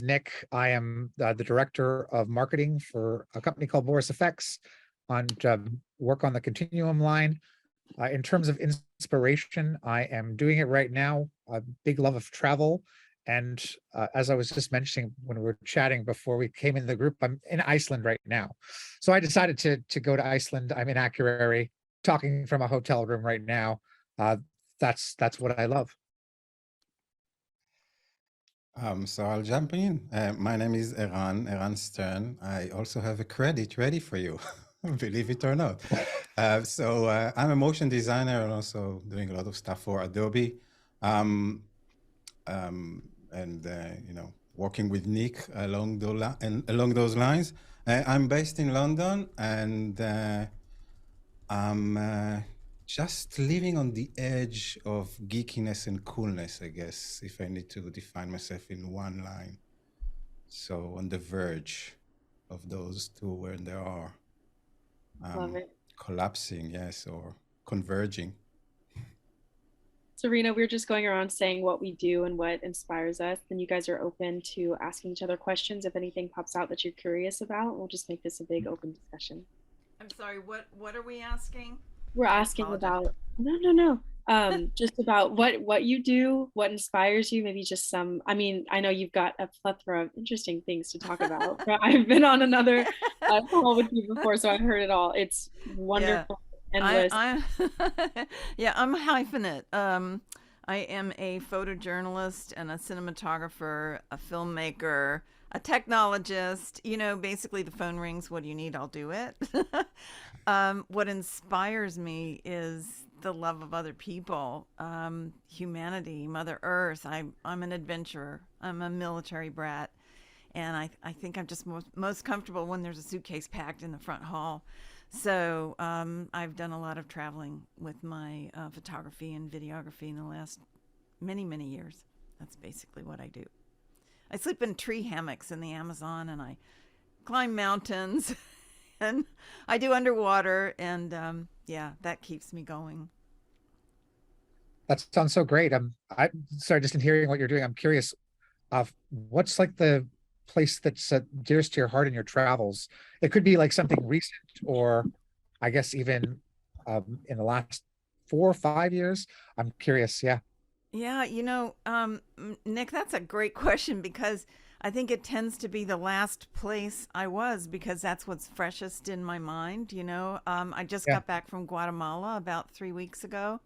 name's Nick. I am the director of marketing for a company called Boris Effects on work on the Continuum line. In terms of inspiration, I am doing it right now. A big love of travel. And as I was just mentioning when we were chatting before we came into the group, I'm in Iceland right now. So I decided to go to Iceland. I'm in Akureyri, talking from a hotel room right now. Uh, that's what I love. So I'll jump in. My name is Eran Stern. I also have a credit ready for you, believe it or not. I'm a motion designer and also doing a lot of stuff for Adobe. Um, Working with Nick along those lines. I'm based in London, and I'm just living on the edge of geekiness and coolness, I guess, if I need to define myself in one line. So on the verge of those two, where they are Love it. collapsing, yes, or converging. Cirina, we're just going around saying what we do and what inspires us. Then you guys are open to asking each other questions. If anything pops out that you're curious about, we'll just make this a big open discussion. I'm sorry, what are we asking? We're asking about no. Just about what you do, what inspires you, maybe just some. I mean, I know you've got a plethora of interesting things to talk about. But I've been on another call with you before, so I've heard it all. It's wonderful. Endless. Yeah, I'm hyphenate. I am a photojournalist and a cinematographer, a filmmaker, a technologist. You know, basically the phone rings, what do you need? I'll do it. What inspires me is the love of other people, humanity, Mother Earth. I'm an adventurer. I'm a military brat. And I think I'm just most comfortable when there's a suitcase packed in the front hall. So I've done a lot of traveling with my photography and videography in the last many, many years. That's basically what I do. I sleep in tree hammocks in the Amazon, and I climb mountains, and I do underwater, and yeah, that keeps me going. That sounds so great. I'm sorry, just in hearing what you're doing, I'm curious of what's like the place that's dearest to your heart in your travels. It could be like something recent, or I guess even in the last 4 or 5 years. I'm curious. Yeah. Yeah, Nick, that's a great question because I think it tends to be the last place I was because that's what's freshest in my mind. I just Yeah. got back from Guatemala about 3 weeks ago,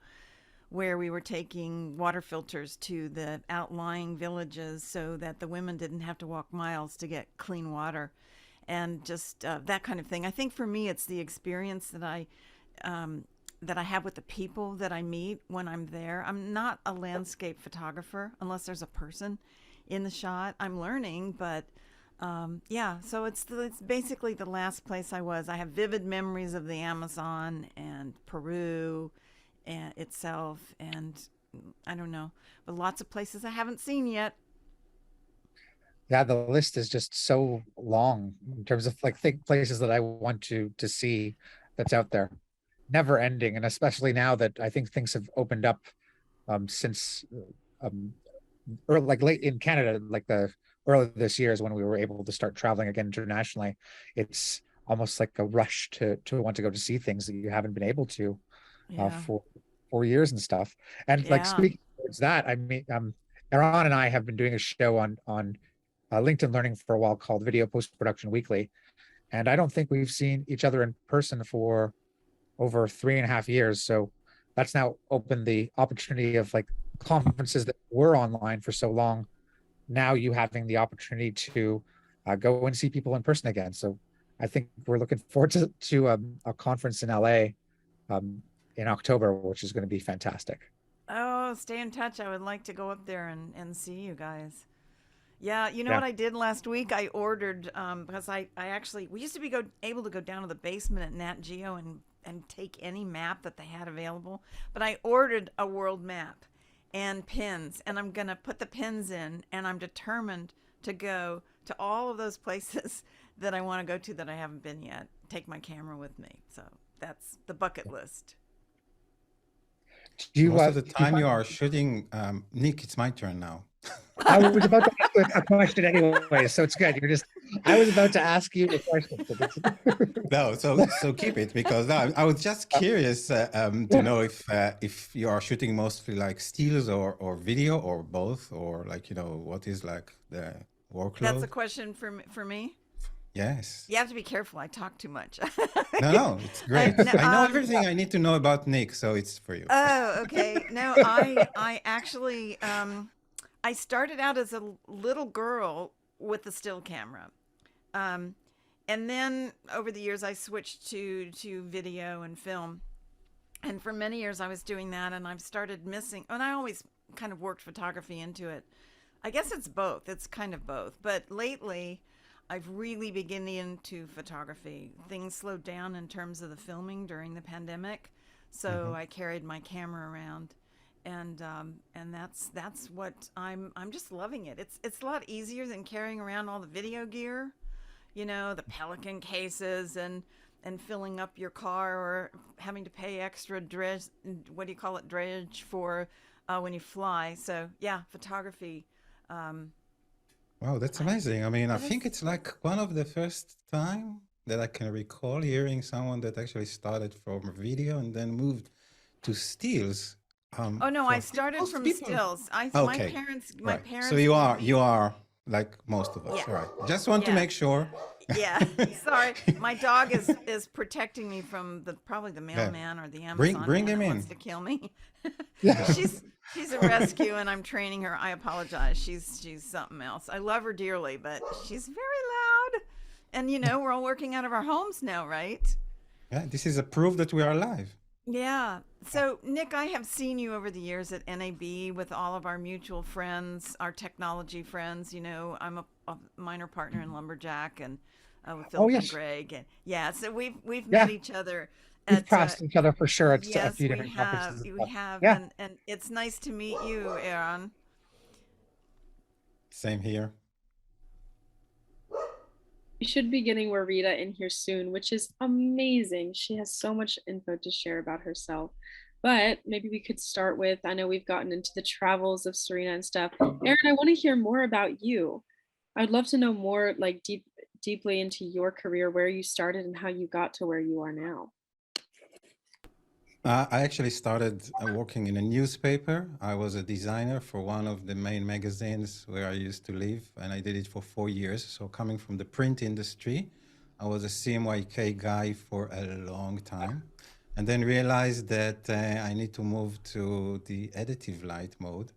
where we were taking water filters to the outlying villages so that the women didn't have to walk miles to get clean water, and just that kind of thing. I think for me, it's the experience that I have with the people that I meet when I'm there. I'm not a landscape photographer unless there's a person in the shot. I'm learning, but yeah. So it's basically the last place I was. I have vivid memories of the Amazon and Peru and itself, and I don't know, but lots of places I haven't seen yet. Yeah, the list is just so long in terms of like places that I want to see that's out there. Never ending. And especially now that I think things have opened up since um or like late in Canada, like the early this year is when we were able to start traveling again internationally. It's almost like a rush to want to go to see things that you haven't been able to Yeah, for 4 years and stuff. And like yeah. speaking towards that, I mean, Eran and I have been doing a show on LinkedIn Learning for a while called Video Post Production Weekly, and I don't think we've seen each other in person for over 3.5 years. So that's now opened the opportunity of like conferences that were online for so long. Now you having the opportunity to go and see people in person again. So I think we're looking forward to a conference in LA um, in October, which is going to be fantastic. Oh, stay in touch. I would like to go up there and see you guys. Yeah, you know Yeah. what I did last week? I ordered because I actually we used to be able to go down to the basement at Nat Geo and take any map that they had available, but I ordered a world map and pins, and I'm gonna put the pins in, and I'm determined to go to all of those places that I want to go to that I haven't been yet. Take my camera with me, so that's the bucket list. Do Most of the do you time you find are shooting, Nick, it's my turn now. I was about to ask you a question anyway, so it's good. I was about to ask you a question. So No, so keep it, because I was just curious to know if you are shooting mostly like stills or video or both, or like, what is like the workload? That's a question for me. Yes. You have to be careful. I talk too much. No, it's great. No, I know everything I need to know about Nick, so it's for you. Oh, okay. No, I actually I started out as a little girl with a still camera. And then over the years I switched to video and film. And for many years I was doing that, and I've started missing, and I always kind of worked photography into it. I guess it's both. It's kind of both. But lately I've really been getting into photography. Things slowed down in terms of the filming during the pandemic. So I carried my camera around, and that's what I'm just loving it. It's a lot easier than carrying around all the video gear, the Pelican cases and filling up your car, or having to pay extra dredge, what do you call it, dredge for when you fly. So yeah, photography. Wow, that's amazing. I mean, I think it's like one of the first time that I can recall hearing someone that actually started from video and then moved to stills. Oh no, I started Most from people- stills. My Okay, parents, right. parents. So you are like most of us, Yeah. right? Just want to Yeah. make sure. Yeah, sorry. My dog is protecting me from probably the mailman or the Amazon Bring man him that in. wants to kill me. Yeah. She's a rescue, and I'm training her. I apologize. She's something else. I love her dearly, but she's very loud. And we're all working out of our homes now, right? Yeah, this is a proof that we are alive. Yeah. So, Nick, I have seen you over the years at NAB with all of our mutual friends, our technology friends. I'm a minor partner in Lumberjack, and with Philip and yes. Greg. And yeah, so we've Yeah. met each other. We've passed each other for sure at a Yes, few we different have. conferences. and We stuff. have. Yeah. And it's nice to meet you, Eran. Same here. We should be getting Weerada in here soon, which is amazing. She has so much info to share about herself. But maybe we could start with, I know we've gotten into the travels of Cirina and stuff. Eran, I want to hear more about you. I'd love to know more, like deeply into your career, where you started and how you got to where you are now. I actually started working in a newspaper. I was a designer for one of the main magazines where I used to live, and I did it for 4 years. So coming from the print industry, I was a CMYK guy for a long time, and then realized that I need to move to the additive light mode.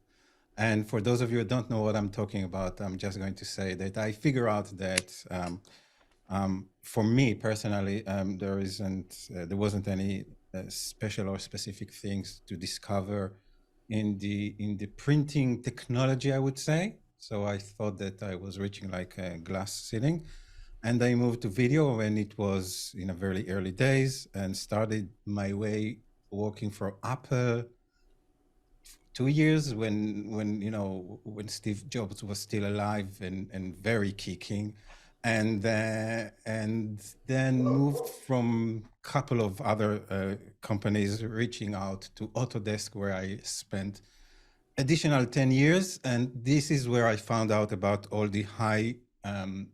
And for those of you who don't know what I'm talking about, I'm just going to say that I figure out that for me personally, there wasn't any special or specific things to discover in the printing technology, I would say. So I thought that I was reaching like a glass ceiling, and I moved to video when it was in a very early days, and started my way working for Apple 2 years when Steve Jobs was still alive and very kicking, and then moved from a couple of other companies, reaching out to Autodesk, where I spent additional 10 years. And this is where I found out about all the high, I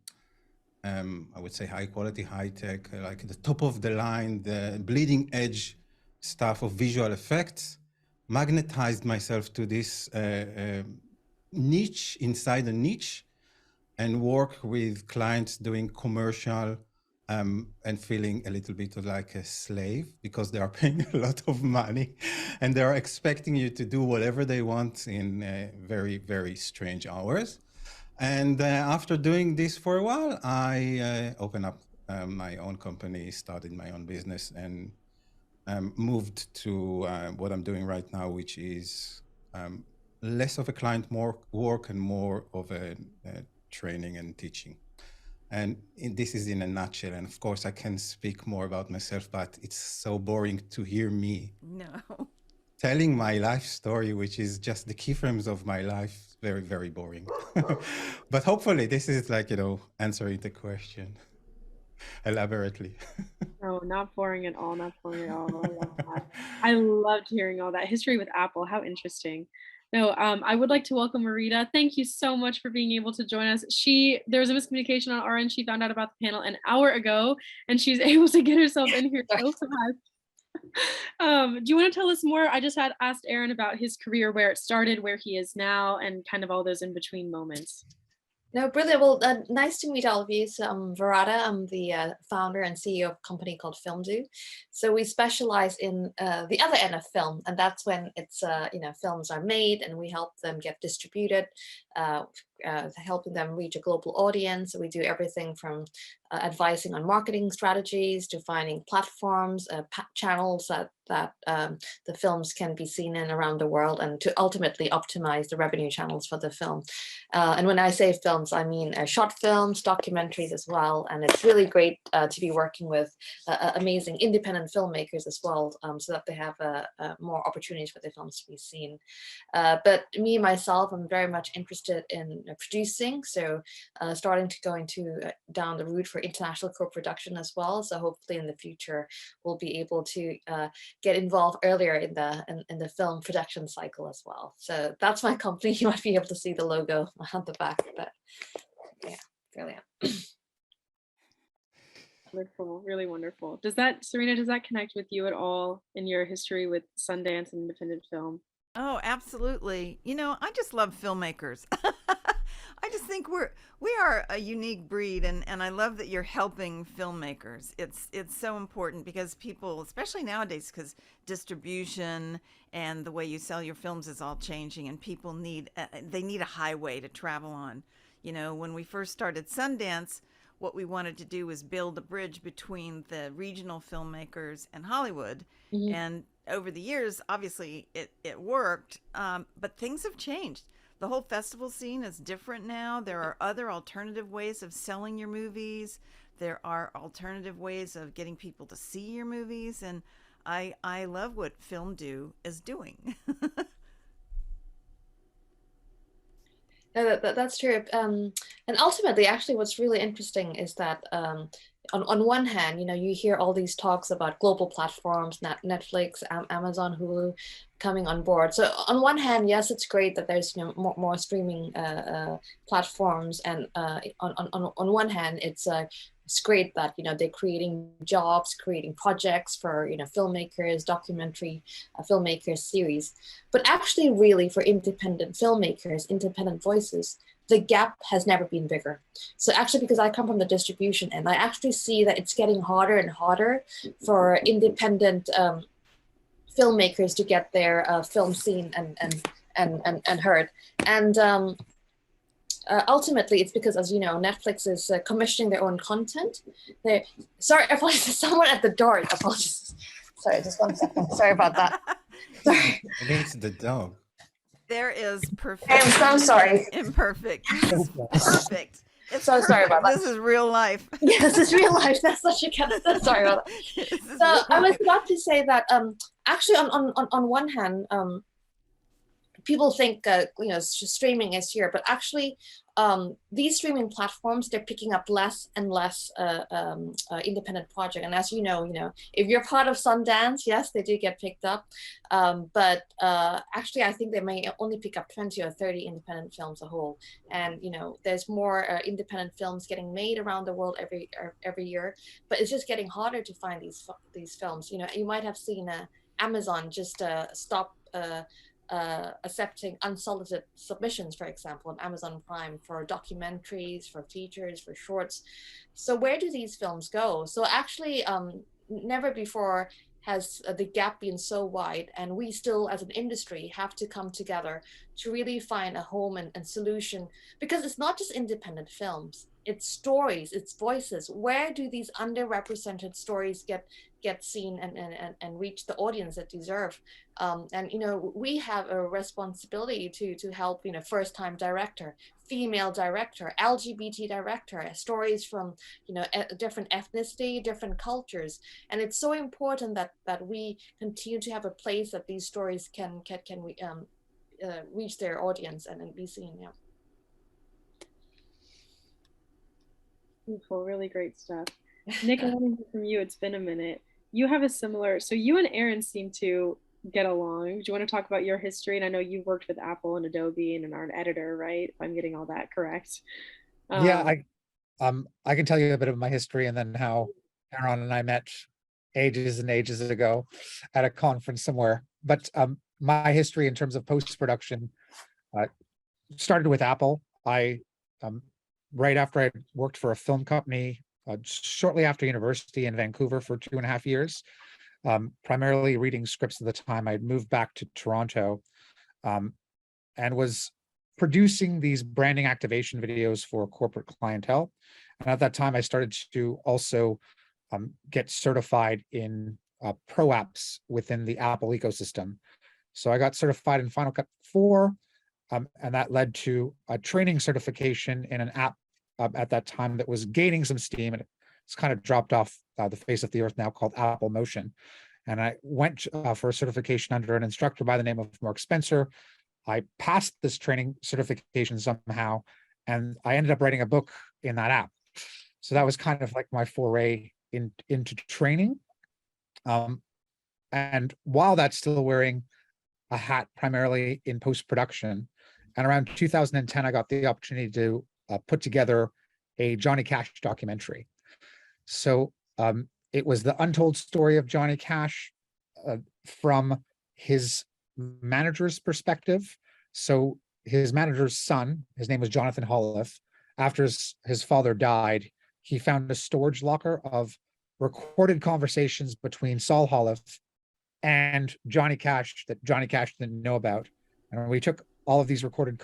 would say high quality, high tech, like the top of the line, the bleeding edge stuff of visual effects. Magnetized myself to this niche inside a niche, and work with clients doing commercial and feeling a little bit like a slave, because they are paying a lot of money and they are expecting you to do whatever they want in very, very strange hours. And after doing this for a while, I opened up my own company, started my own business, and moved to what I'm doing right now, which is less of a client, more work, and more of a training and teaching. And this is in a nutshell. And of course, I can speak more about myself, but it's so boring to hear me telling my life story, which is just the keyframes of my life. Very, very boring. But hopefully this is like, answering the question elaborately. No, not boring at all. Not boring at all. I love that. I loved hearing all that history with Apple. How interesting. No, I would like to welcome Weerada. Thank you so much for being able to join us. There was a miscommunication on our end. She found out about the panel an hour ago, and she's able to get herself in here so fast. Do you want to tell us more? I just had asked Eran about his career, where it started, where he is now, and kind of all those in between moments. No, brilliant. Well, nice to meet all of you. So I'm Weerada. I'm the founder and CEO of a company called FilmDo. So we specialize in the other end of film, and that's when it's films are made and we help them get distributed, helping them reach a global audience. So we do everything from advising on marketing strategies to finding platforms, channels that the films can be seen in around the world, and to ultimately optimize the revenue channels for the film. And when I say films, I mean short films, documentaries as well. And it's really great to be working with amazing independent filmmakers as well, so that they have more opportunities for their films to be seen. But me, myself, I'm very much interested in producing. So starting to go down the route for international co-production as well. So hopefully in the future, we'll be able to get involved earlier in the film production cycle as well. So that's my company. You might be able to see the logo on the back, but yeah, brilliant. Wonderful, really wonderful. Cirina, does that connect with you at all in your history with Sundance and independent film? Oh, absolutely. I just love filmmakers. I just think we are a unique breed, and I love that you're helping filmmakers. It's so important because people, especially nowadays, because distribution and the way you sell your films is all changing, and people need a highway to travel on. When we first started Sundance, what we wanted to do was build a bridge between the regional filmmakers and Hollywood. Mm-hmm. And over the years, obviously, it worked, but things have changed. The whole festival scene is different now. There are other alternative ways of selling your movies. There are alternative ways of getting people to see your movies. And I love what FilmDo is doing. No, that's true. And ultimately, actually, what's really interesting is that on one hand, you hear all these talks about global platforms, Netflix, Amazon, Hulu coming on board. So on one hand, yes, it's great that there's more streaming platforms, and on one hand, it's great that they're creating jobs, creating projects for filmmakers, documentary filmmakers, series. But actually, really, for independent filmmakers, independent voices, the gap has never been bigger. So actually, because I come from the distribution end, I actually see that it's getting harder and harder for independent filmmakers to get their film seen and heard. And ultimately, it's because, as you know, Netflix is commissioning their own content. Sorry, apologies, someone at the door. Apologies. Sorry, just 1 second. Sorry about that. Sorry. I think it's the dog. There is perfect. I'm so sorry. Imperfect. This is perfect. It's so perfect. Sorry about that. This is real life. Yes, it's real life. That's what you can. Sorry about that. So I was about to say that actually, on one hand, people think streaming is here, but actually these streaming platforms, they're picking up less and less independent project. And as you know, if you're part of Sundance, yes, they do get picked up, but actually I think they may only pick up 20 or 30 independent films a whole. And there's more independent films getting made around the world every year, but it's just getting harder to find these films. You might have seen Amazon just stop accepting unsolicited submissions, for example, on Amazon Prime for documentaries, for features, for shorts. So where do these films go? So actually, never before has the gap been so wide, and we still, as an industry, have to come together to really find a home and solution, because it's not just independent films, it's stories, it's voices. Where do these underrepresented stories get seen and reach the audience that deserve? And we have a responsibility to help first-time director, female director, LGBT director, stories from different ethnicity, different cultures. And it's so important that we continue to have a place that these stories can reach their audience and be seen. Yeah. Beautiful, really great stuff. Nick, I want to hear from you. It's been a minute. You have a similar, so you and Eran seem to get along. Do you want to talk about your history? And I know you worked with Apple and Adobe and are an editor, right? If I'm getting all that correct. Yeah, Um, I can tell you a bit of my history and then how Eran and I met ages and ages ago at a conference somewhere. But my history in terms of post-production uh, started with Apple. I right after I worked for a film company shortly after university in Vancouver for 2.5 years, primarily reading scripts at the time. I'd moved back to Toronto um, and was producing these branding activation videos for corporate clientele. And at that time, I started to also get certified in pro apps within the Apple ecosystem. So I got certified in Final Cut 4, and that led to a training certification in an app at that time that was gaining some steam, and it's kind of dropped off the face of the earth now, called Apple Motion. And I went for a certification under an instructor by the name of Mark Spencer. I passed this training certification somehow, and I ended up writing a book in that app. So that was kind of like my foray into training. And while that's still wearing a hat primarily in post-production, and around 2010, I got the opportunity to put together a Johnny Cash documentary. So it was the untold story of Johnny Cash from his manager's perspective. So his manager's son, his name was Jonathan Holliff. After his father died, he found a storage locker of recorded conversations between Saul Holliff and Johnny Cash that Johnny Cash didn't know about. And we took all of these recorded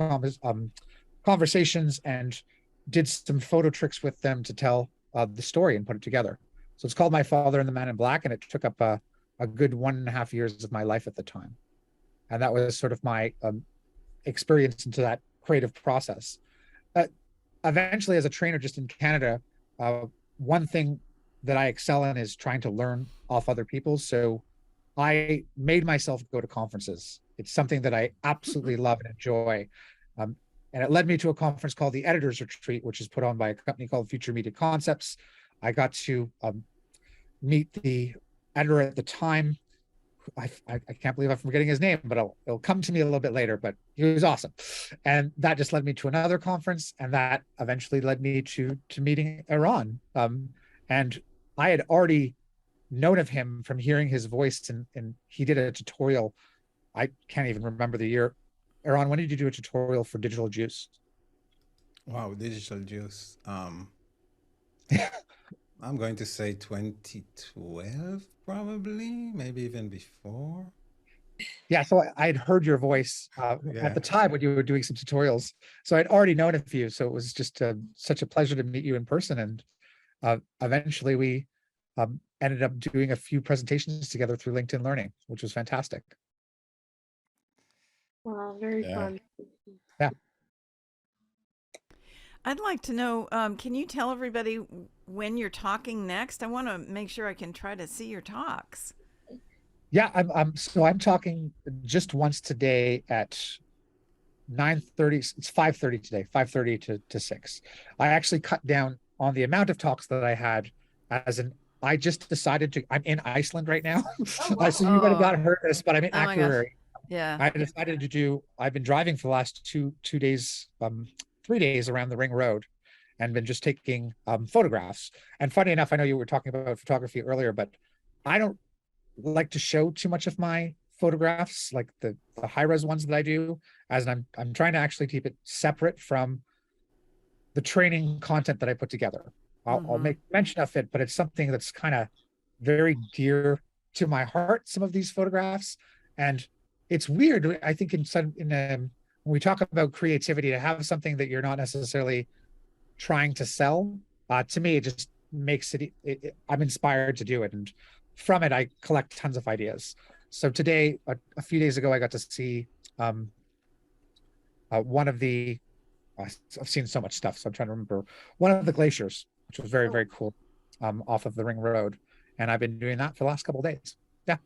conversations and did some photo tricks with them to tell the story and put it together. So it's called My Father and the Man in Black, and it took up a good 1.5 years of my life at the time. And that was sort of my experience into that creative process. Eventually, as a trainer just in Canada, one thing that I excel in is trying to learn off other people. So I made myself go to conferences. It's something that I absolutely love and enjoy. And it led me to a conference called the Editors Retreat, which is put on by a company called Future Media Concepts. I got to meet the editor at the time. I can't believe I'm forgetting his name, but it'll come to me a little bit later, but he was awesome. And that just led me to another conference, and that eventually led me to meeting Eran. And I had already known of him from hearing his voice, and he did a tutorial. I can't even remember the year. Eran, when did you do a tutorial for Digital Juice? Wow, Digital Juice. I'm going to say 2012, probably, maybe even before. Yeah, so I had heard your voice at the time when you were doing some tutorials. So I'd already known of you. So it was just such a pleasure to meet you in person. And eventually we ended up doing a few presentations together through LinkedIn Learning, which was fantastic. wow, very fun. Yeah. I'd like to know, can you tell everybody when you're talking next? I want to make sure I can try to see your talks. Yeah, I'm talking just once today at 9:30. It's 5:30 today, 5:30 to 6. I actually cut down on the amount of talks that I had, I just decided to, I'm in Iceland right now. Oh, wow. So you might have not heard this, but I'm in Oh my gosh. Akureyri. Yeah. I decided to do, I've been driving for the last two days, 3 days around the Ring Road, and been just taking photographs. And funny enough, I know you were talking about photography earlier, but I don't like to show too much of my photographs, like the high-res ones that I do, as I'm trying to actually keep it separate from the training content that I put together. I'll make mention of it, but it's something that's kind of very dear to my heart, some of these photographs. And it's weird, I think, when we talk about creativity, to have something that you're not necessarily trying to sell, to me, it just makes I'm inspired to do it. And from it, I collect tons of ideas. So today, a few days ago, I got to see one of the, I've seen so much stuff, so I'm trying to remember, one of the glaciers, which was very, very cool, off of the Ring Road. And I've been doing that for the last couple of days. Yeah.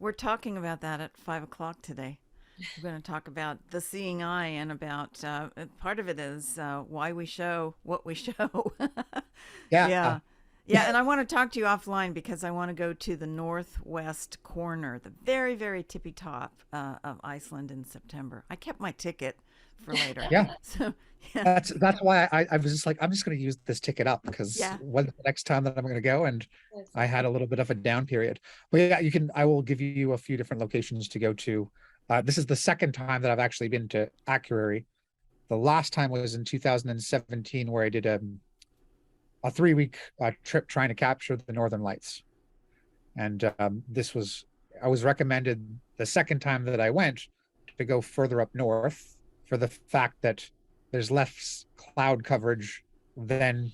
We're talking about that at 5 o'clock today. We're going to talk about the seeing eye, and about part of it is why we show what we show. Yeah. Yeah, and I want to talk to you offline because I want to go to the northwest corner, the very, very tippy top of Iceland in September. I kept my ticket for later. Yeah. So, yeah. That's why I was just like, I'm just going to use this ticket up because Yeah. when's the next time that I'm going to go? And Yes. I had a little bit of a down period. But yeah, I will give you a few different locations to go to. This is the second time that I've actually been to Akureyri. The last time was in 2017, where I did a 3-week trip trying to capture the Northern Lights. And I was recommended the second time that I went to go further up north for the fact that there's less cloud coverage than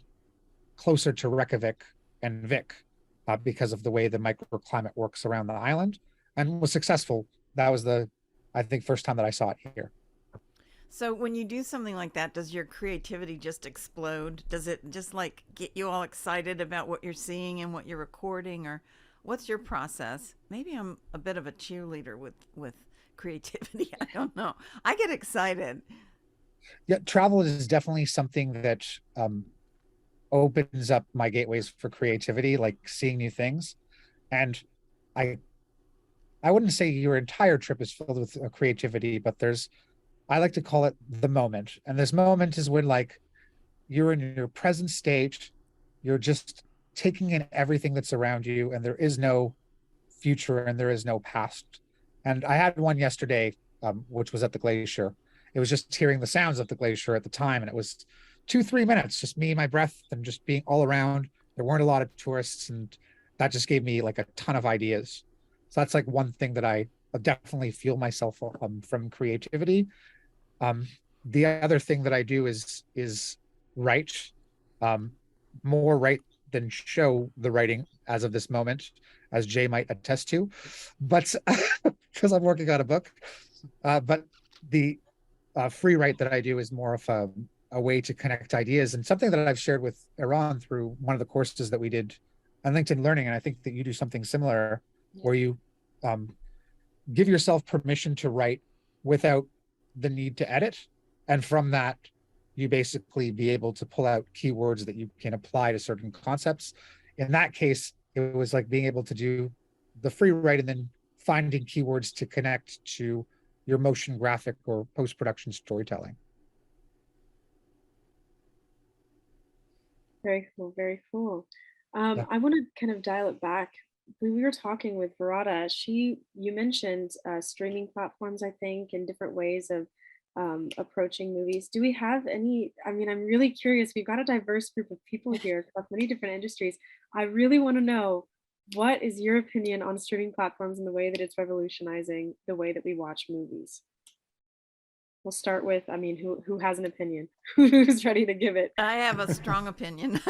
closer to Reykjavik and Vik because of the way the microclimate works around the island, and was successful. That was I think, first time that I saw it here. So when you do something like that, does your creativity just explode? Does it just like get you all excited about what you're seeing and what you're recording, or what's your process? Maybe I'm a bit of a cheerleader with creativity. I don't know. I get excited. Yeah, travel is definitely something that opens up my gateways for creativity, like seeing new things. And I wouldn't say your entire trip is filled with creativity, but I like to call it the moment. And this moment is when, like, you're in your present state, you're just taking in everything that's around you, and there is no future and there is no past. And I had one yesterday, which was at the glacier. It was just hearing the sounds of the glacier at the time, and it was 2-3 minutes, just me, my breath, and just being all around. There weren't a lot of tourists, and that just gave me like a ton of ideas. So that's like one thing that I definitely feel myself from creativity. The other thing that I do is write, more write than show the writing as of this moment, as Jay might attest to, but because I'm working on a book. But the free write that I do is more of a way to connect ideas, and something that I've shared with Eran through one of the courses that we did on LinkedIn Learning. And I think that you do something similar, where you give yourself permission to write without the need to edit. And from that, you basically be able to pull out keywords that you can apply to certain concepts. In that case, it was like being able to do the free write and then finding keywords to connect to your motion graphic or post-production storytelling. Very cool, very cool. Yeah. I want to kind of dial it back. When we were talking with Weerada, you mentioned streaming platforms, I think, and different ways of approaching movies. Do we have any? I mean, I'm really curious. We've got a diverse group of people here across many different industries. I really want to know, what is your opinion on streaming platforms and the way that it's revolutionizing the way that we watch movies? We'll start with, I mean, who has an opinion? Who's ready to give it? I have a strong opinion.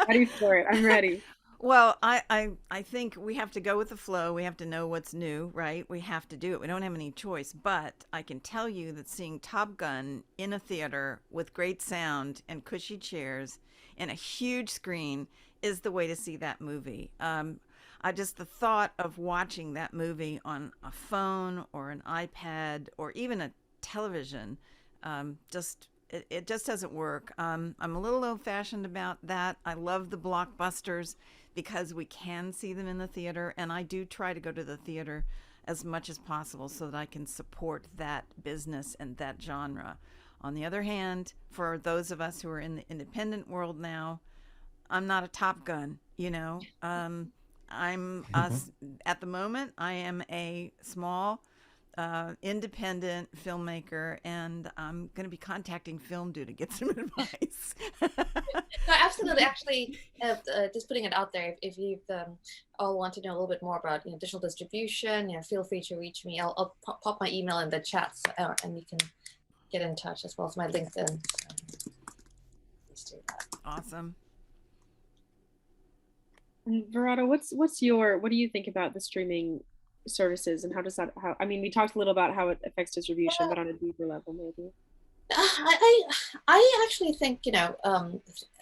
Ready for it. I'm ready. Well, I think we have to go with the flow. We have to know what's new, right? We have to do it. We don't have any choice. But I can tell you that seeing Top Gun in a theater with great sound and cushy chairs and a huge screen is the way to see that movie. The thought of watching that movie on a phone or an iPad or even a television, it just doesn't work. I'm a little old-fashioned about that. I love the blockbusters because we can see them in the theater, and I do try to go to the theater as much as possible so that I can support that business and that genre. On the other hand, for those of us who are in the independent world now, I'm not a Top Gun, you know. At the moment, I am a small independent filmmmer, and I'm going to be contacting Film Due to get some advice. No, absolutely. Actually, just putting it out there, if you all want to know a little bit more about digital distribution, feel free to reach me. I'll pop my email in the chats, and you can get in touch, as well as my LinkedIn. Please do that. Awesome. And Weerada, what do you think about the streaming services, and I mean, we talked a little about how it affects distribution, but on a deeper level, maybe. I actually think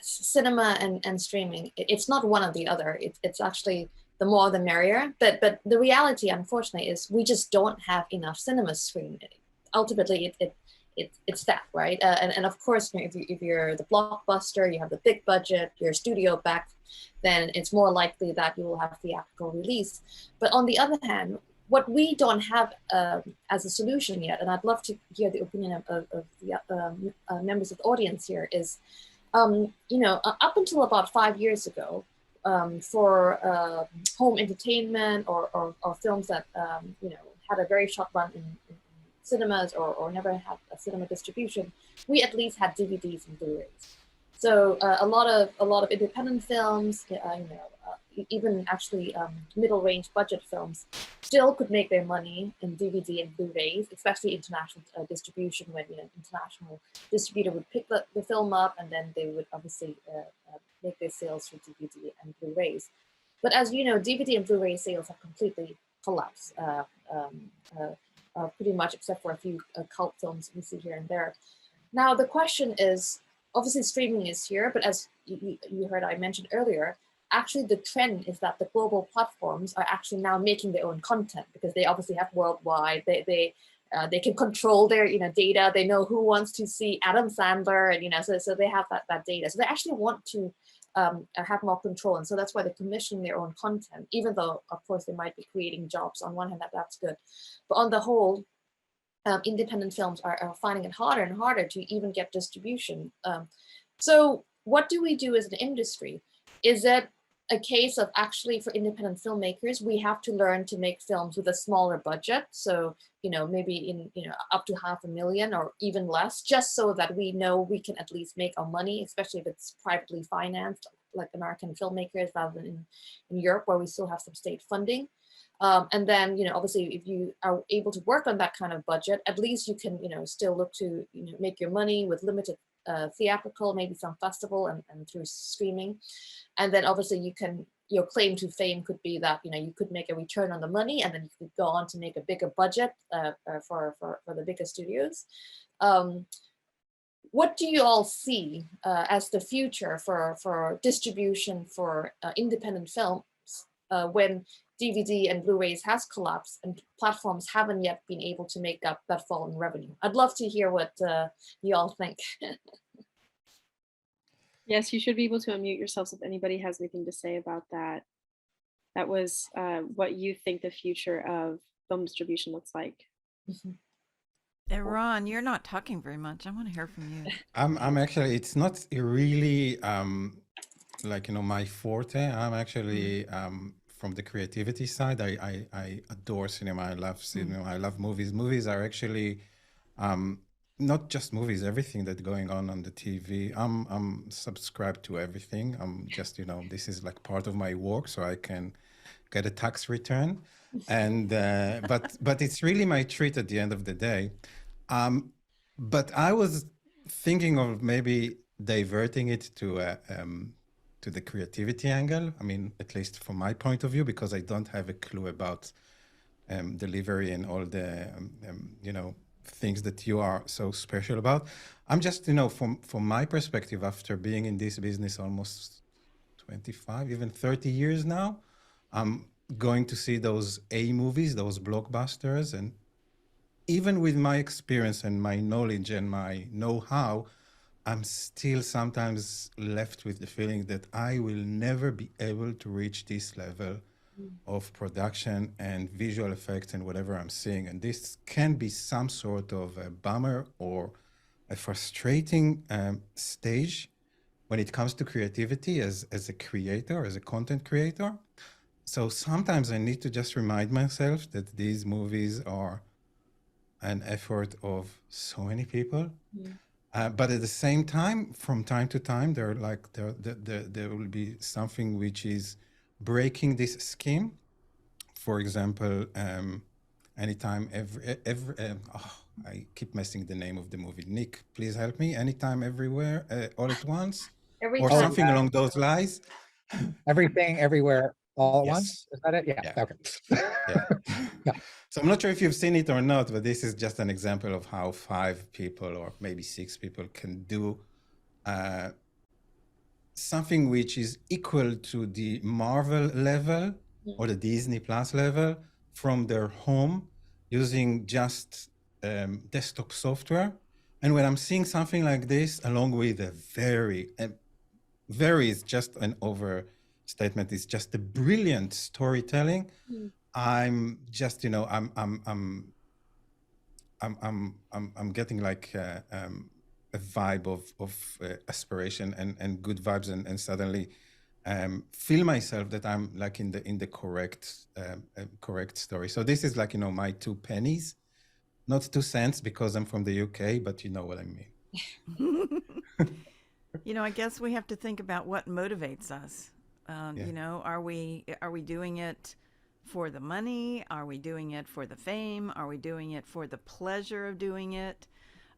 cinema and streaming, it's not one or the other. It's actually the more the merrier. But the reality, unfortunately, is we just don't have enough cinema screen. Ultimately, it's that, right? And of course, if you're the blockbuster, you have the big budget, your studio back, then it's more likely that you will have theatrical release. But on the other hand, what we don't have as a solution yet, and I'd love to hear the opinion of the members of the audience here, is, up until about 5 years ago, for home entertainment or films that had a very short run in cinemas or never had a cinema distribution, we at least had DVDs and Blu-rays. So a lot of independent films, even actually middle-range budget films, still could make their money in DVD and Blu-rays, especially international distribution, when international distributor would pick the film up, and then they would obviously make their sales through DVD and Blu-rays. But as you know, DVD and Blu-ray sales have completely collapsed, pretty much, except for a few cult films we see here and there. Now the question is, obviously streaming is here, but as you heard I mentioned earlier, actually the trend is that the global platforms are actually now making their own content, because they obviously have worldwide, they can control their data, they know who wants to see Adam Sandler, and so they have that data. So they actually want to have more control, and so that's why they're commissioning their own content, even though of course they might be creating jobs. On one hand, that's good, but on the whole, independent films are finding it harder and harder to even get distribution. So what do we do as an industry? Is it a case of actually, for independent filmmakers, we have to learn to make films with a smaller budget? So, maybe in, up to $500,000 or even less, just so that we know we can at least make our money, especially if it's privately financed, like American filmmakers, rather than in Europe, where we still have some state funding. And then, obviously, if you are able to work on that kind of budget, at least you can, still look to, make your money with limited theatrical, maybe some festival and through streaming. And then obviously your claim to fame could be that, you could make a return on the money, and then you could go on to make a bigger budget for the bigger studios. What do you all see as the future for distribution for independent films when DVD and Blu-rays has collapsed and platforms haven't yet been able to make up that fall in revenue? I'd love to hear what you all think. Yes, you should be able to unmute yourselves if anybody has anything to say about that. That was what you think the future of film distribution looks like. Eran, you're not talking very much. I want to hear from you. I'm actually, it's not really my forte. I'm actually from the creativity side. I adore cinema. I love cinema. I love movies. Movies are actually not just movies, everything that's going on the TV. I'm subscribed to everything. I'm just, this is like part of my work, so I can get a tax return. And but it's really my treat at the end of the day. But I was thinking of maybe diverting it to the creativity angle. I mean, at least from my point of view, because I don't have a clue about delivery and all the things that you are so special about. I'm just, from my perspective, after being in this business almost 25, even 30 years now, I'm going to see those A movies, those blockbusters, and even with my experience and my knowledge and my know-how, I'm still sometimes left with the feeling that I will never be able to reach this level of production and visual effects and whatever I'm seeing. And this can be some sort of a bummer or a frustrating stage when it comes to creativity as a creator, as a content creator. So sometimes I need to just remind myself that these movies are an effort of so many people. But at the same time, from time to time, there will be something which is breaking this scheme. For example, anytime, I keep messing the name of the movie. Nick, please help me. Anytime, everywhere, all at once, or something along those lines. Everything, everywhere, all at Yes. once. Is that it? Yeah. Okay. Yeah. So I'm not sure if you've seen it or not, but this is just an example of how 5 people or maybe 6 people can do something which is equal to the Marvel level or the Disney Plus level from their home using just desktop software And when I'm seeing something like this, along with a very is just an overstatement, it's just a brilliant storytelling. I'm just, I'm getting like a vibe of aspiration and good vibes, and suddenly feel myself that I'm like in the correct story. So this is like, my 2 pennies, not 2 cents, because I'm from the UK, but you know what I mean. I guess we have to think about what motivates us. Are we doing it for the money? Are we doing it for the fame? Are we doing it for the pleasure of doing it?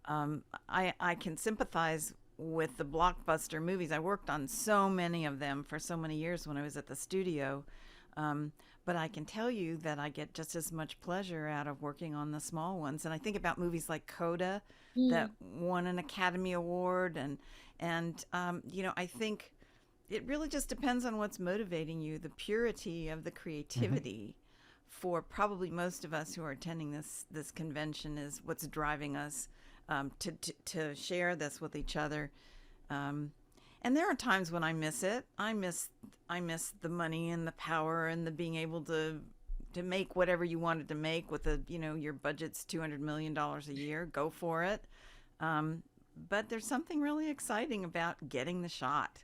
I can sympathize with the blockbuster movies. I worked on so many of them for so many years when I was at the studio. But I can tell you that I get just as much pleasure out of working on the small ones. And I think about movies like Coda that won an Academy Award. And I think it really just depends on what's motivating you, the purity of the creativity. For probably most of us who are attending this convention is what's driving us to share this with each other. And there are times when I miss it. I miss the money and the power and the being able to make whatever you wanted to make with your budget's $200 million a year. Go for it. But there's something really exciting about getting the shot.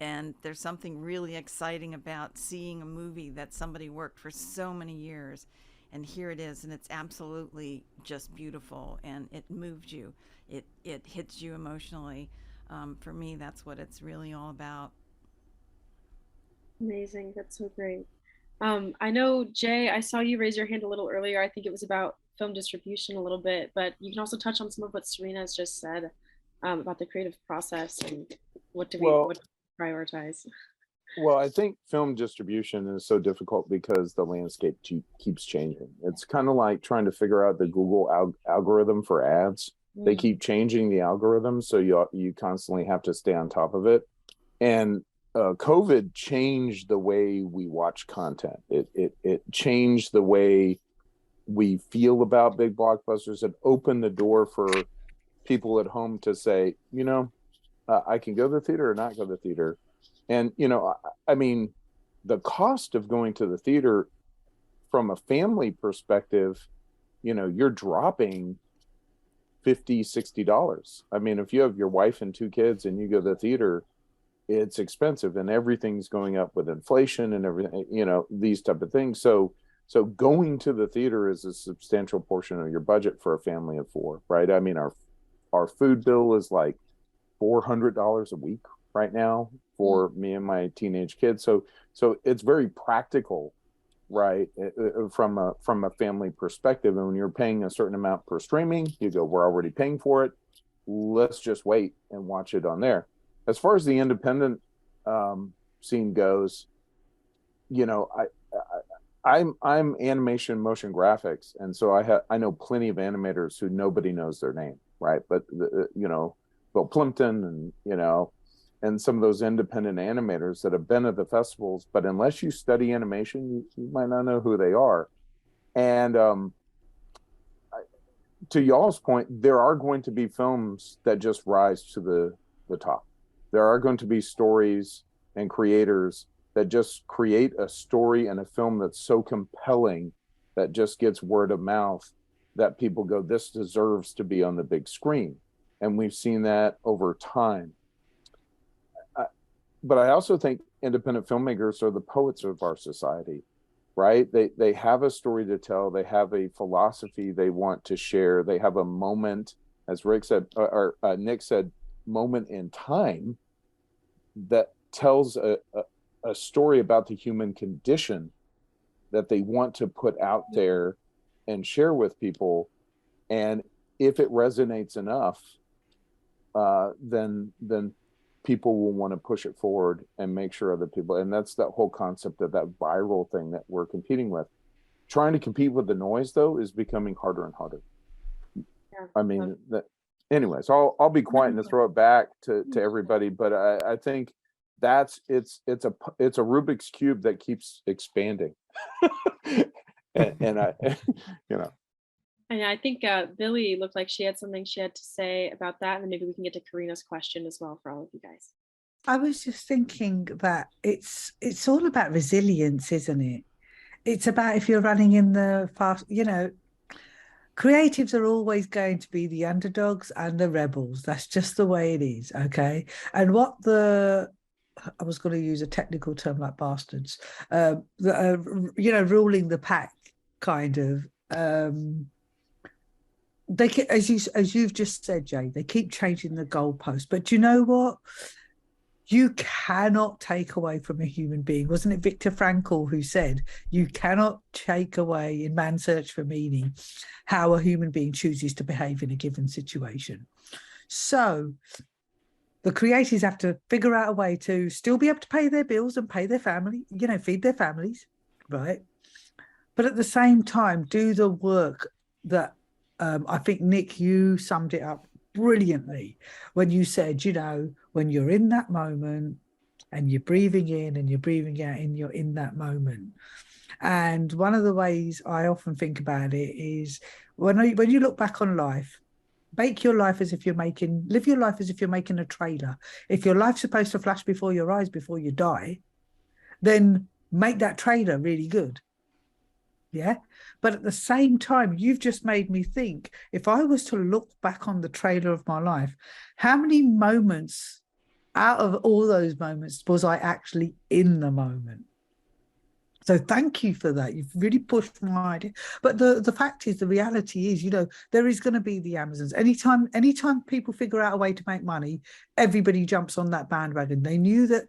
And there's something really exciting about seeing a movie that somebody worked for so many years, and here it is, and it's absolutely just beautiful, and it moved you. It hits you emotionally. For me, that's what it's really all about. Amazing. That's so great. I know, Jay, I saw you raise your hand a little earlier. I think it was about film distribution a little bit, but you can also touch on some of what Cirina's just said about the creative process and what do we prioritize. Well, I think film distribution is so difficult because the landscape keeps changing. It's kind of like trying to figure out the Google algorithm for ads. They keep changing the algorithm, so you constantly have to stay on top of it. And COVID changed the way we watch content. It changed the way we feel about big blockbusters. It opened the door for people at home to say, I can go to the theater or not go to the theater. And, I mean, the cost of going to the theater from a family perspective, you're dropping $50, $60. I mean, if you have your wife and 2 kids and you go to the theater, it's expensive, and everything's going up with inflation and everything, these type of things. So going to the theater is a substantial portion of your budget for a family of 4, right? I mean, our food bill is like $400 a week right now for me and my teenage kids. So it's very practical, right? From a family perspective. And when you're paying a certain amount per streaming, you go, we're already paying for it. Let's just wait and watch it on there. As far as the independent scene goes, I'm animation motion graphics, and so I know plenty of animators who nobody knows their name, right? But Bill Plimpton and some of those independent animators that have been at the festivals, but unless you study animation, you might not know who they are. And to y'all's point, there are going to be films that just rise to the top. There are going to be stories and creators that just create a story and a film that's so compelling that just gets word of mouth that people go, this deserves to be on the big screen. And we've seen that over time. But I also think independent filmmakers are the poets of our society, right? They have a story to tell. They have a philosophy they want to share. They have a moment, as Rick said, or Nick said, moment in time that tells a story about the human condition that they want to put out there and share with people. And if it resonates enough, then people will want to push it forward and make sure other people, and that's that whole concept of that viral thing that we're competing with. Trying to compete with the noise, though, is becoming harder and harder. Yeah. I mean, anyways, I'll be quiet and throw it back to everybody, but I think it's a Rubik's Cube that keeps expanding. and I, And I think Billy looked like she had something she had to say about that, and then maybe we can get to Karina's question as well for all of you guys. I was just thinking that it's all about resilience, isn't it? It's about if you're running in the fast, creatives are always going to be the underdogs and the rebels. That's just the way it is, okay? And I was going to use a technical term like bastards, ruling the pack, kind of. As you've just said, Jay, they keep changing the goalpost. But you know what? You cannot take away from a human being. Wasn't it Viktor Frankl who said, you cannot take away in Man's Search for Meaning how a human being chooses to behave in a given situation? So the creators have to figure out a way to still be able to pay their bills and pay their family, feed their families, right? But at the same time, do the work that I think, Nick, you summed it up brilliantly when you said, when you're in that moment and you're breathing in and you're breathing out and you're in that moment. And one of the ways I often think about it is when you look back on life, live your life as if you're making a trailer. If your life's supposed to flash before your eyes before you die, then make that trailer really good. Yeah. But at the same time, you've just made me think, if I was to look back on the trailer of my life, how many moments out of all those moments was I actually in the moment? So thank you for that. You've really pushed my idea. But the fact is, the reality is, there is going to be the Amazons. Anytime people figure out a way to make money, everybody jumps on that bandwagon. They knew that,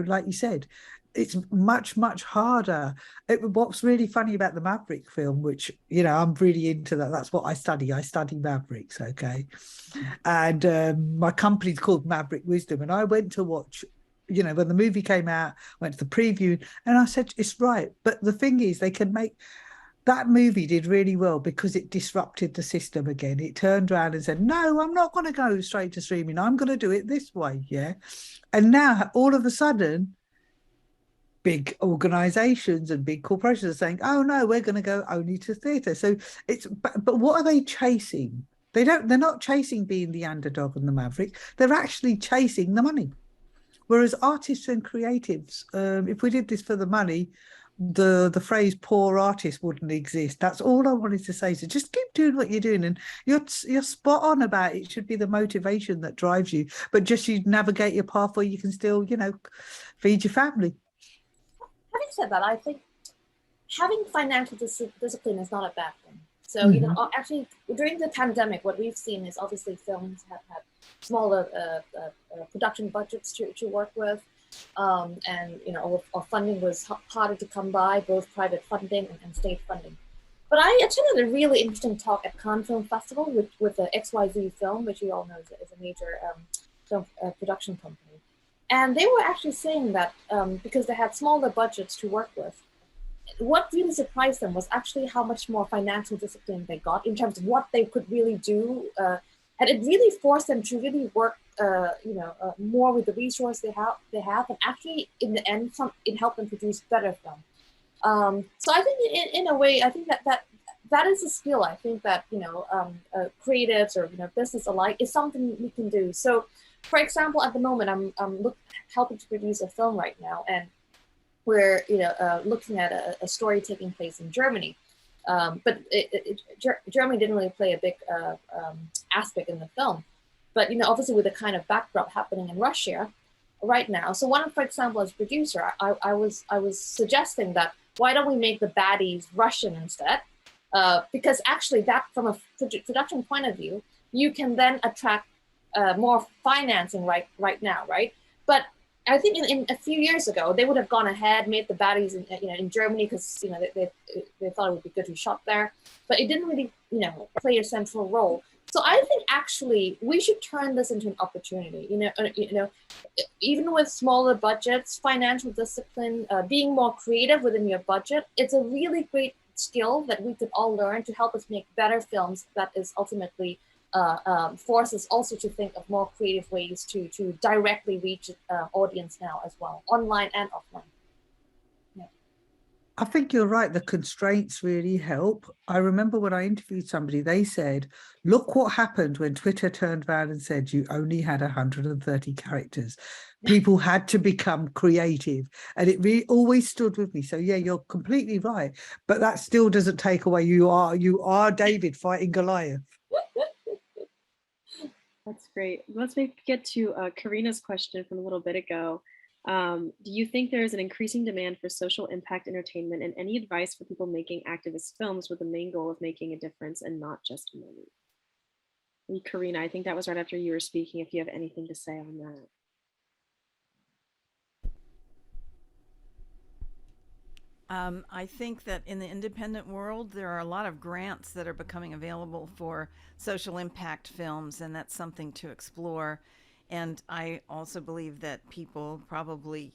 like you said, it's much, much harder. What's really funny about the Maverick film, which, I'm really into that. That's what I study. I study Mavericks, okay? And my company's called Maverick Wisdom. And I went to watch, when the movie came out, went to the preview, and I said, it's right. But the thing is, that movie did really well because it disrupted the system again. It turned around and said, no, I'm not going to go straight to streaming. I'm going to do it this way, yeah? And now, all of a sudden, big organizations and big corporations are saying, oh no, we're going to go only to theatre. So but what are they chasing? They're not chasing being the underdog and the maverick. They're actually chasing the money. Whereas artists and creatives, if we did this for the money, the phrase poor artist wouldn't exist. That's all I wanted to say. So just keep doing what you're doing, and you're spot on about it. Should be the motivation that drives you, but just you navigate your path where you can still, feed your family. Having said that, I think having financial discipline is not a bad thing. So, actually, during the pandemic, what we've seen is obviously films have had smaller production budgets to work with. And, our funding was harder to come by, both private funding and state funding. But I attended a really interesting talk at Cannes Film Festival with the XYZ Film, which you all know is a major film production company. And they were actually saying that because they had smaller budgets to work with, what really surprised them was actually how much more financial discipline they got in terms of what they could really do. And it really forced them to really work, more with the resources they have. And actually, in the end, it helped them produce better film. So I think in a way, I think that is a skill. I think that, creatives or, business alike is something we can do. So, for example, at the moment, I'm helping to produce a film right now, and we're looking at a story taking place in Germany. But Germany didn't really play a big aspect in the film. But obviously with the kind of backdrop happening in Russia right now. So for example, as a producer, I was suggesting that why don't we make the baddies Russian instead? Because actually, that from a production point of view, you can then attract more financing right now, right? But I think in a few years ago, they would have gone ahead, made the baddies in Germany because they thought it would be good to shop there, but it didn't really play a central role. So I think actually we should turn this into an opportunity. Even with smaller budgets, financial discipline, being more creative within your budget, it's a really great skill that we could all learn to help us make better films. That is ultimately force us also to think of more creative ways to directly reach audience now as well, online and offline. Yeah. I think you're right. The constraints really help. I remember when I interviewed somebody, they said, look what happened when Twitter turned around and said you only had 130 characters. People had to become creative, and it really always stood with me. So yeah, you're completely right. But that still doesn't take away you are David fighting Goliath. That's great. Let's maybe get to Karina's question from a little bit ago. Do you think there is an increasing demand for social impact entertainment, and any advice for people making activist films with the main goal of making a difference and not just money? And Karina, I think that was right after you were speaking, if you have anything to say on that. I think that in the independent world, there are a lot of grants that are becoming available for social impact films, and that's something to explore. And I also believe that people, probably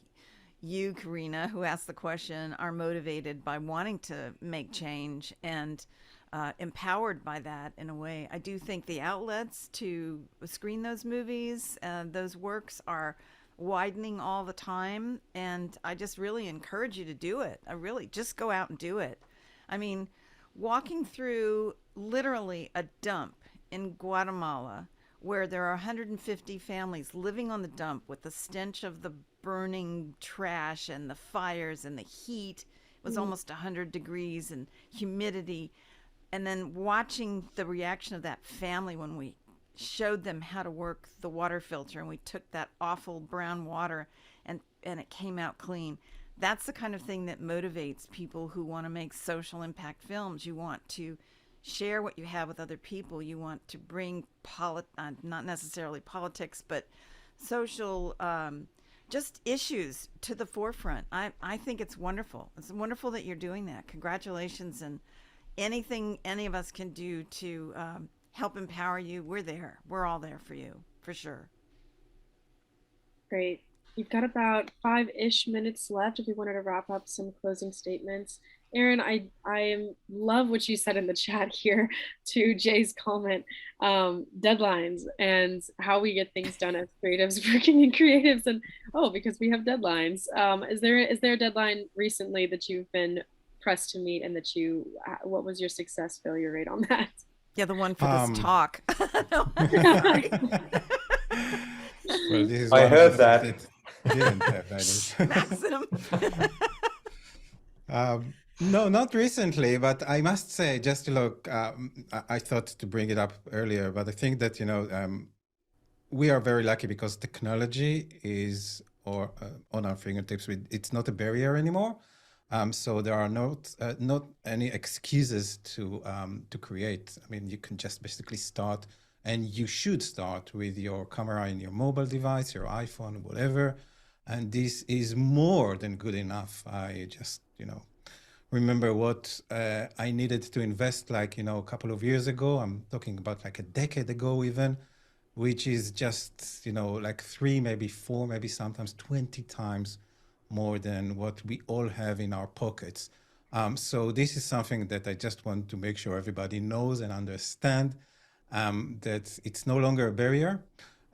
you, Karina, who asked the question, are motivated by wanting to make change and empowered by that in a way. I do think the outlets to screen those movies, those works are widening all the time, and I just really encourage you to do it. I really just go out and do it. I mean, walking through literally a dump in Guatemala where there are 150 families living on the dump with the stench of the burning trash and the fires and the heat. It was almost 100 degrees and humidity. And then watching the reaction of that family when we showed them how to work the water filter, and we took that awful brown water and it came out clean. That's the kind of thing that motivates people who want to make social impact films. You want to share what you have with other people. You want to bring not necessarily politics, but social just issues to the forefront. I think it's wonderful. It's wonderful that you're doing that. Congratulations, and anything any of us can do to help empower you, we're there. We're all there for you, for sure. Great. You've got about 5-ish minutes left if we wanted to wrap up some closing statements. Eran, I love what you said in the chat here to Jay's comment, deadlines and how we get things done as creatives, working in creatives, and because we have deadlines. Is there a deadline recently that you've been pressed to meet, and that what was your success failure rate on that? Yeah, the one for this talk. Well, this is I heard that. Didn't have Maxim. No, not recently, but I must say, just to look, I thought to bring it up earlier, but I think that, we are very lucky because technology is on our fingertips. It's not a barrier anymore. So there are not any excuses to create. I mean, you can just basically start, and you should start with your camera in your mobile device, your iPhone, whatever. And this is more than good enough. I just, remember what I needed to invest a couple of years ago. I'm talking about like a decade ago even, which is just, like 3, maybe 4, maybe sometimes 20 times more than what we all have in our pockets. So this is something that I just want to make sure everybody knows and understand, that it's no longer a barrier.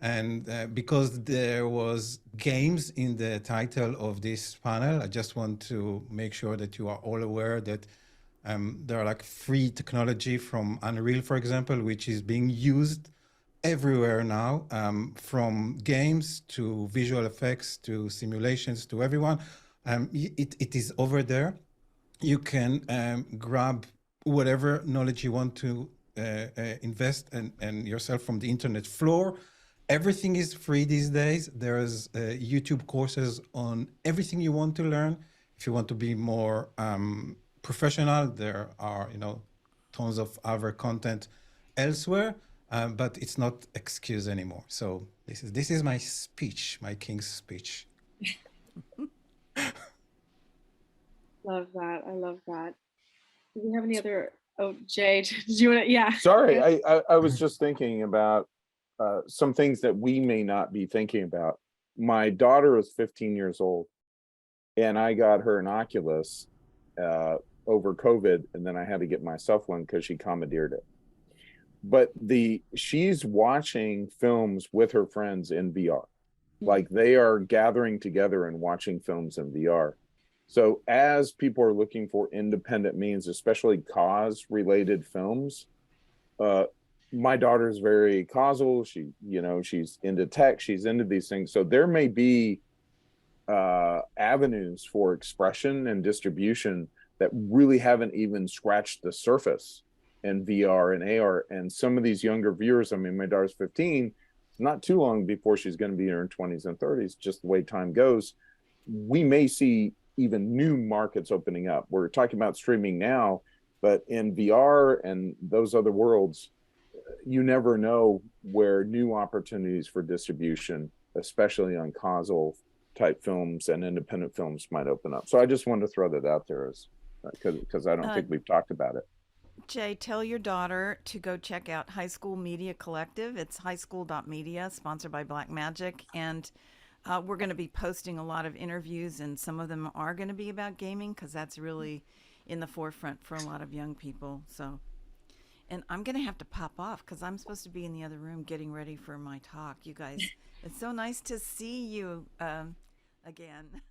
And because there was games in the title of this panel, I just want to make sure that you are all aware that there are like free technology from Unreal, for example, which is being used everywhere now, from games to visual effects to simulations to everyone. It is over there. You can grab whatever knowledge you want to invest and yourself from the internet floor. Everything is free these days. There's YouTube courses on everything you want to learn. If you want to be more professional, there are tons of other content elsewhere. But it's not excuse anymore. So this is my speech, my king's speech. Love that. I love that. Do we have any other? Oh, Jay, did you want to? Yeah. Sorry, I was just thinking about some things that we may not be thinking about. My daughter is 15 years old, and I got her an Oculus over COVID, and then I had to get myself one because she commandeered it. But she's watching films with her friends in VR. Like they are gathering together and watching films in VR. So as people are looking for independent means, especially cause related films, my daughter's very causal. She, she's into tech, she's into these things. So there may be avenues for expression and distribution that really haven't even scratched the surface in VR and AR. And some of these younger viewers, I mean, my daughter's 15, it's not too long before she's going to be in her 20s and 30s, just the way time goes. We may see even new markets opening up. We're talking about streaming now, but in VR and those other worlds, you never know where new opportunities for distribution, especially on causal type films and independent films, might open up. So I just wanted to throw that out there as because I don't think we've talked about it. Jay, tell your daughter to go check out High School Media Collective. It's highschool.media, sponsored by Blackmagic. And we're going to be posting a lot of interviews, and some of them are going to be about gaming because that's really in the forefront for a lot of young people. So, and I'm going to have to pop off because I'm supposed to be in the other room getting ready for my talk. You guys, it's so nice to see you again.